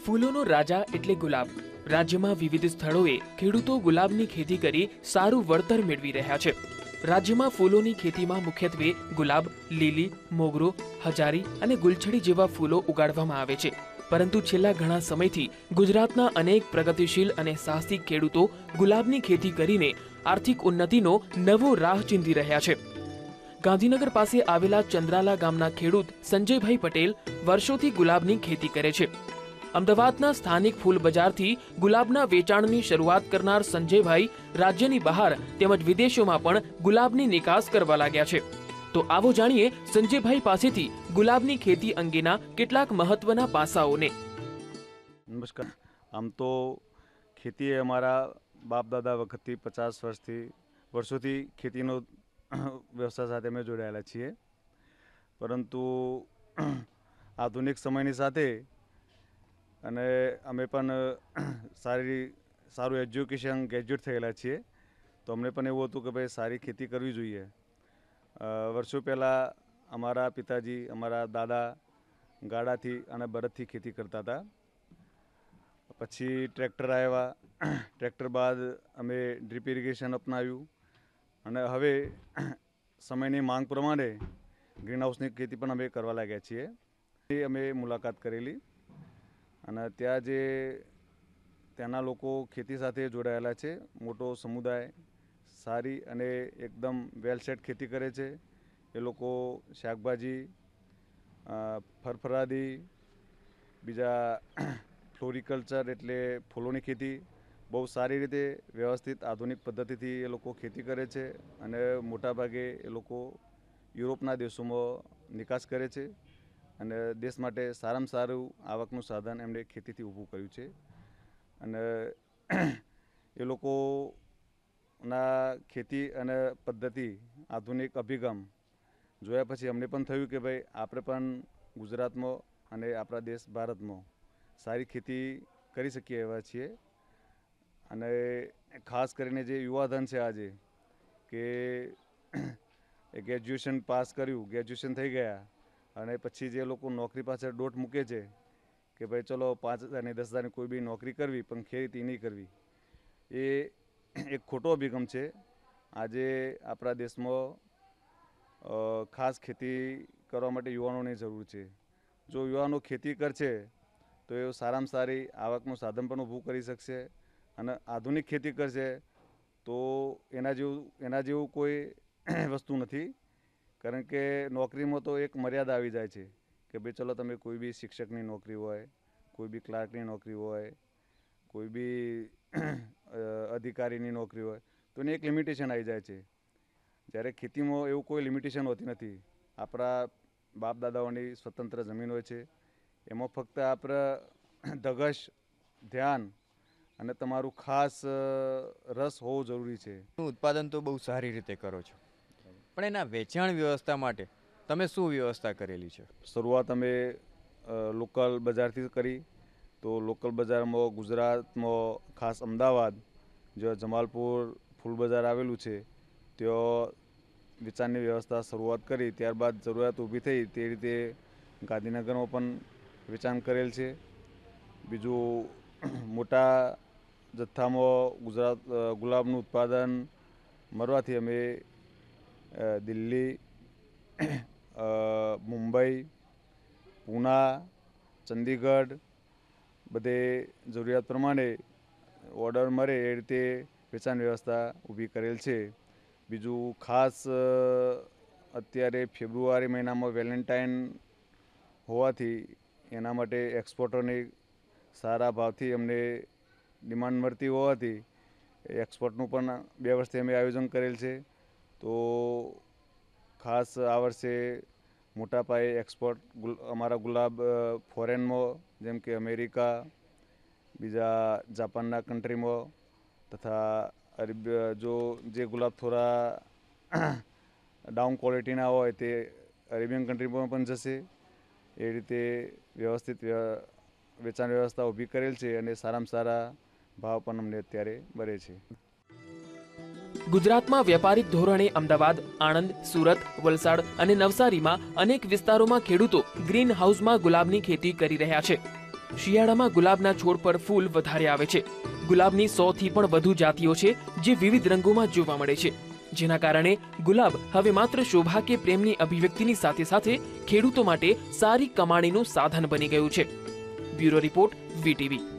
ફૂલોનો રાજા એટલે ગુલાબ. રાજ્યમાં વિવિધ સ્થળોએ ખેડૂતો ગુલાબની ખેતી કરી સારું વળતર મેળવી રહ્યા છે. રાજ્યમાં ફૂલોની ખેતીમાં મુખ્યત્વે ગુલાબ, લીલી, મોગરો, હજારી અને ગુલછડી જેવા ફૂલો ઉગાડવામાં આવે છે. પરંતુ છેલ્લા ઘણા સમયથી ગુજરાતના અનેક પ્રગતિશીલ અને સાહસિક ખેડૂતો ગુલાબની ખેતી કરીને આર્થિક ઉન્નતિનો નવો રાહ ચીંધી રહ્યા છે. ગાંધીનગર પાસે આવેલા ચંદ્રાલા ગામના ખેડૂત સંજયભાઈ પટેલ વર્ષોથી ગુલાબની ખેતી કરે છે. અમદાવાદના સ્થાનિક ફૂલ બજારથી ગુલાબના વેચાણની શરૂઆત કરનાર સંજયભાઈ રાજ્યની બહાર તેમજ વિદેશોમાં પણ ગુલાબની નિકાસ કરવા લાગ્યા છે. તો આવો જાણીએ સંજયભાઈ પાસેથી ગુલાબની ખેતી અંગેના કેટલાક મહત્વના પાસાઓને. નમસ્કાર. આમ તો ખેતી એ અમારા બાપ દાદા વખતથી 50 વર્ષોથી ખેતીનો વ્યવસાય સાથે અમે જોડાયેલા છીએ. પરંતુ આધુનિક સમયની સાથે અને અમે પણ સારું એજ્યુકેશન ગ્રેજ્યુએટ થયેલા છીએ, તો અમને પણ એવું હતું કે ભાઈ સારી ખેતી કરવી જોઈએ. વર્ષો પહેલાં અમારા પિતાજી, અમારા દાદા ગાડાથી અને બળદથી ખેતી કરતા હતા. પછી ટ્રેક્ટર આવ્યા. ટ્રેક્ટર બાદ અમે ડ્રીપ ઇરિગેશન અપનાવ્યું અને હવે સમયની માંગ પ્રમાણે ગ્રીન હાઉસની ખેતી પણ અમે કરવા લાગ્યા છીએ. એ અમે મુલાકાત કરેલી અને ત્યાંના લોકો ખેતી સાથે જોડાયેલા છે. મોટો સમુદાય સારી અને એકદમ વેલ સેટ ખેતી કરે છે. એ લોકો શાકભાજી, ફરફરાદી, બીજા ફ્લોરિકલ્ચર એટલે ફૂલોની ખેતી બહુ સારી રીતે વ્યવસ્થિત આધુનિક પદ્ધતિથી એ લોકો ખેતી કરે છે અને મોટાભાગે એ લોકો યુરોપના દેશોમાં નિકાસ કરે છે અને દેશ માટે સારામાં સારું આવકનું સાધન એમણે ખેતીથી ઊભું કર્યું છે. અને એ લોકોના ખેતી અને પદ્ધતિ, આધુનિક અભિગમ જોયા પછી અમને પણ થયું કે ભાઈ આપણે પણ ગુજરાતમાં અને આપણા દેશ ભારતમાં સારી ખેતી કરી શકીએ એવા છીએ. અને ખાસ કરીને જે યુવાધન છે આજે કે ગ્રેજ્યુએશન પાસ કર્યું, ગ્રેજ્યુએશન થઈ ગયા અને પછી જે લોકો નોકરી પાછળ દોટ મૂકે છે કે ભાઈ ચલો 5,000 10,000 કોઈ બી નોકરી કરવી પણ ખેતી નહીં કરવી, એ એક ખોટો અભિગમ છે. આજે આપણા દેશમાં ખાસ ખેતી કરવા માટે યુવાનોની જરૂર છે. જો યુવાનો ખેતી કરશે તો એ સારામાં સારી આવકનું સાધન પણ ઊભું કરી શકશે અને આધુનિક ખેતી કરશે તો એના જેવું કોઈ વસ્તુ નથી. કારણ કે નોકરીમાં તો એક મર્યાદા આવી જાય છે કે ભાઈ ચલો તમે કોઈ બી શિક્ષકની નોકરી હોય, કોઈ બી ક્લાર્કની નોકરી હોય, કોઈ બી અધિકારીની નોકરી હોય તો એને એક લિમિટેશન આવી જાય છે. જ્યારે ખેતીમાં એવું કોઈ લિમિટેશન હોતી નથી. આપણા બાપ દાદાઓની સ્વતંત્ર જમીન હોય છે. એમાં ફક્ત આપણે ધગશ, ધ્યાન અને તમારું ખાસ રસ હોવો જરૂરી છે. ઉત્પાદન તો બહુ સારી રીતે કરો છો, પણ એના વેચાણ વ્યવસ્થા માટે તમે શું વ્યવસ્થા કરેલી છે? શરૂઆત અમે લોકલ બજારથી કરી. તો લોકલ બજારમાં ગુજરાતમાં ખાસ અમદાવાદ, જ્યાં જમાલપુર ફૂલ બજાર આવેલું છે, ત્યાં વેચાણની વ્યવસ્થા શરૂઆત કરી. ત્યારબાદ જરૂરિયાત ઊભી થઈ તે રીતે ગાંધીનગરમાં પણ વેચાણ કરેલ છે. બીજું મોટા જથ્થામાં ગુલાબનું ઉત્પાદન મળવાથી અમે દિલ્હી, મુંબઈ, પૂના, ચંદીગઢ બધે જરૂરિયાત પ્રમાણે ઓર્ડર મળે એ રીતે વેચાણ વ્યવસ્થા ઊભી કરેલ છે. બીજું ખાસ અત્યારે ફેબ્રુઆરી મહિનામાં વેલેન્ટાઇન હોવાથી એના માટે એક્સપોર્ટરની સારા ભાવથી અમને ડિમાન્ડ મળતી હોવાથી એક્સપોર્ટનું પણ 2 વર્ષથી અમે આયોજન કરેલ છે. તો ખાસ આ વર્ષે મોટા પાયે એક્સપોર્ટ અમારા ગુલાબ ફોરેનમાં જેમ કે અમેરિકા, બીજા જાપાનના કન્ટ્રીમાં તથા જે ગુલાબ થોડા ડાઉન ક્વોલિટીના હોય તે અરેબિયન કન્ટ્રીમાં પણ જશે. એ રીતે વ્યવસ્થિત વેચાણ વ્યવસ્થા ઊભી કરેલ છે અને સારામાં સારા ભાવ પણ અમને અત્યારે મળે છે. ગુજરાતમાં વ્યાપારિક ધોરણે અમદાવાદ, આણંદ, સુરત, વલસાડ અને નવસારીમાં અનેક વિસ્તારોમાં ખેડૂતો ગ્રીન હાઉસમાં ગુલાબની ખેતી કરી રહ્યા છે. શિયાળામાં ગુલાબના છોડ પર ફૂલ વધારે આવે છે. ગુલાબની 100 થી પણ વધુ જાતિઓ છે જે વિવિધ રંગોમાં જોવા મળે છે, જેના કારણે ગુલાબ હવે માત્ર શોભા કે પ્રેમની અભિવ્યક્તિની સાથે સાથે ખેડૂતો માટે સારી કમાણીનું સાધન બની ગયું છે. Bureau report, VTV.